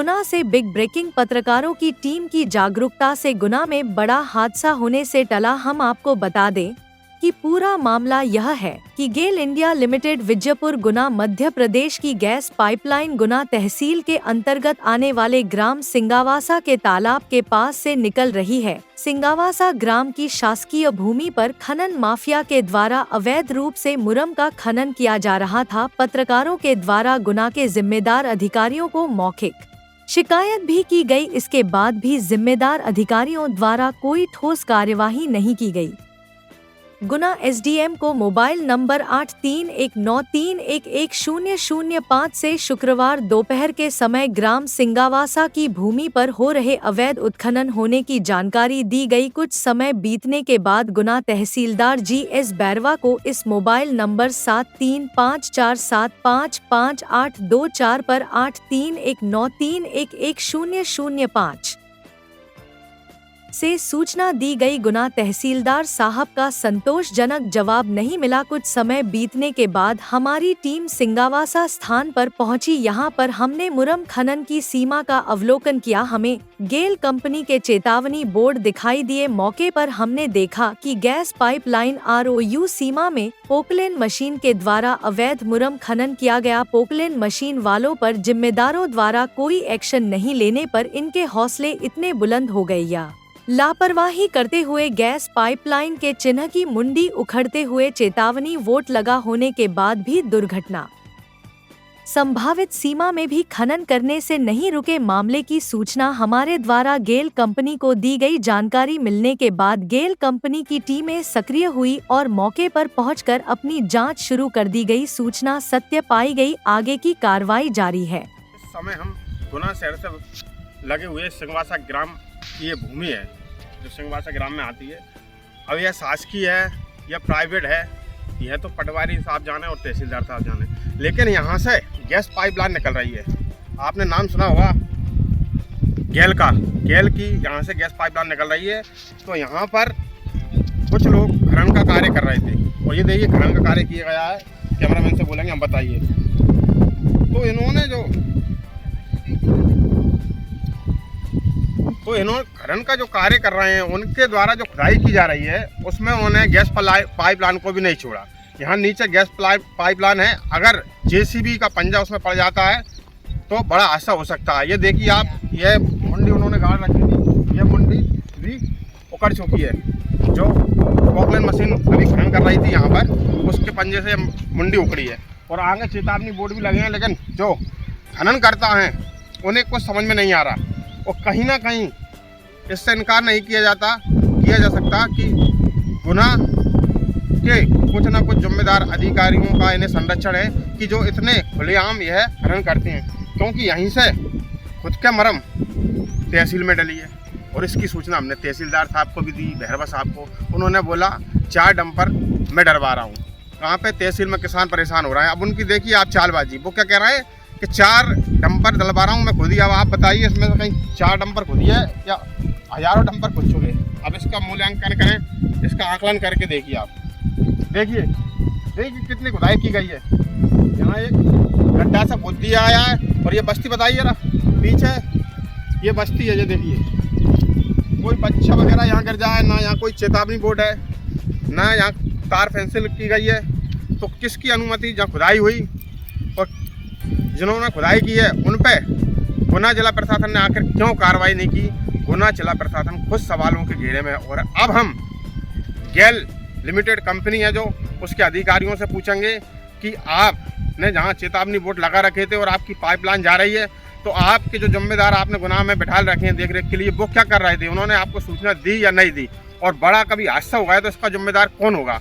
गुना से big breaking पत्रकारों की टीम की जागरूकता से गुना में बड़ा हादसा होने से टला। हम आपको बता दें कि पूरा मामला यह है कि गेल इंडिया लिमिटेड विजयपुर गुना मध्य प्रदेश की गैस पाइपलाइन गुना तहसील के अंतर्गत आने वाले ग्राम सिंगावासा के तालाब के पास से निकल रही है। सिंगावासा ग्राम की शासकीय भूमि पर खनन माफिया के द्वारा अवैध रूप से मुरम का खनन किया जा रहा था। पत्रकारों के द्वारा गुना के जिम्मेदार अधिकारियों को मौखिक शिकायत भी की गई। इसके बाद भी जिम्मेदार अधिकारियों द्वारा कोई ठोस कार्यवाही नहीं की गई। गुना एसडीएम को मोबाइल नंबर 8391131005 से शुक्रवार दोपहर के समय ग्राम सिंगावासा की भूमि पर हो रहे अवैध उत्खनन होने की जानकारी दी गई। कुछ समय बीतने के बाद गुना तहसीलदार GS बैरवा को इस मोबाइल नंबर 7354755824 पर 8319311005 से सूचना दी गई। गुना तहसीलदार साहब का संतोषजनक जवाब नहीं मिला। कुछ समय बीतने के बाद हमारी टीम सिंगावासा स्थान पर पहुंची। यहां पर हमने मुरम खनन की सीमा का अवलोकन किया। हमें गेल कंपनी के चेतावनी बोर्ड दिखाई दिए। मौके पर हमने देखा कि गैस पाइपलाइन ROU सीमा में पोकलेन मशीन के द्वारा अवैध मुरम खनन किया गया। पोकलेन मशीन वालों पर जिम्मेदारों द्वारा कोई एक्शन नहीं लेने पर इनके हौसले इतने बुलंद हो गए या लापरवाही करते हुए गैस पाइपलाइन के चिन्ह की मुंडी उखड़ते हुए चेतावनी वोट लगा होने के बाद भी दुर्घटना संभावित सीमा में भी खनन करने से नहीं रुके। मामले की सूचना हमारे द्वारा गेल कंपनी को दी गई। जानकारी मिलने के बाद गेल कंपनी की टीमें सक्रिय हुई और मौके पर पहुंचकर अपनी जांच शुरू कर दी गई। सूचना सत्य पाई गई। आगे की कार्रवाई जारी है। इस समय हम गुना शहर से लगे हुए सिंगावासा ग्राम की ये भूमि है जो सिंगावासा ग्राम में आती है। अब यह शासकीय है या प्राइवेट है यह तो पटवारी साहब जाने और तहसीलदार साहब जाने, लेकिन यहाँ से गैस पाइपलाइन निकल रही है। आपने नाम सुना होगा गेल का, गेल की यहाँ से गैस पाइपलाइन निकल रही है। तो यहाँ पर कुछ लोग खनन का कार्य कर रहे थे और ये देखिए खनन का कार्य किया गया है। कैमरामैन से बोलेंगे हम बताइए। तो इन्होंने खनन का जो कार्य कर रहे हैं उनके द्वारा जो खुदाई की जा रही है उसमें उन्होंने गैस पाइपलाइन को भी नहीं छोड़ा। यहाँ नीचे गैस पाइपलाइन है। अगर JCB का पंजा उसमें पड़ जाता है तो बड़ा हादसा हो सकता है। ये देखिए आप, ये मुंडी उन्होंने गाड़ रखी थी, ये मुंडी भी उखड़ चुकी है। जो पोकलेन मशीन अभी खनन कर रही थी यहाँ पर उसके पंजे से मुंडी उखड़ी है और आगे चेतावनी बोर्ड भी लगे हैं, लेकिन जो खनन करता है उन्हें कुछ समझ में नहीं आ रहा। और कहीं ना कहीं इससे इनकार नहीं किया जा सकता कि गुना के कुछ ना कुछ जिम्मेदार अधिकारियों का इन्हें संरक्षण है कि जो इतने खुलेआम यह खनन करते हैं, क्योंकि यहीं से खुद के मरम तहसील में डली है। और इसकी सूचना हमने तहसीलदार साहब को भी दी, बहरवा साहब को। उन्होंने बोला 4 डंपर मैं डरवा रहा हूँ। कहाँ पे? तहसील में किसान परेशान हो रहे हैं। अब उनकी देखिए आप चालबाजी। वो क्या कह रहे हैं कि 4 डंपर डलवा रहा हूँ मैं खुद ही। अब आप बताइए इसमें से कहीं 4 डंपर खुद ही है या हजारों डंपर खुद चुके। अब इसका मूल्यांकन करें, इसका आकलन करके देखिए आप। देखिए कितनी खुदाई की गई है। यहाँ एक गड्ढा सा खोद दिया आया है और ये बस्ती बताइए जरा पीछे, ये बस्ती है। ये देखिए कोई बच्चा वगैरह यहाँ गिर जाए ना, यहाँ कोई चेतावनी बोर्ड है ना, यहाँ तार फेंसिंग की गई है। तो किसकी अनुमति जहाँ खुदाई हुई और जिन्होंने खुदाई की है उन पे गुना जिला प्रशासन ने आखिर क्यों कार्रवाई नहीं की? गुना जिला प्रशासन खुद सवालों के घेरे में। और अब हम गेल लिमिटेड कंपनी है जो उसके अधिकारियों से पूछेंगे कि आपने जहां चेतावनी बोर्ड लगा रखे थे और आपकी पाइपलाइन जा रही है, तो आपके जो जिम्मेदार आपने गुना में बैठा रखे हैं देख रेख के लिए, वो क्या कर रहे थे? उन्होंने आपको सूचना दी या नहीं दी? और बड़ा कभी हादसा हुआ है तो इसका जिम्मेदार कौन होगा?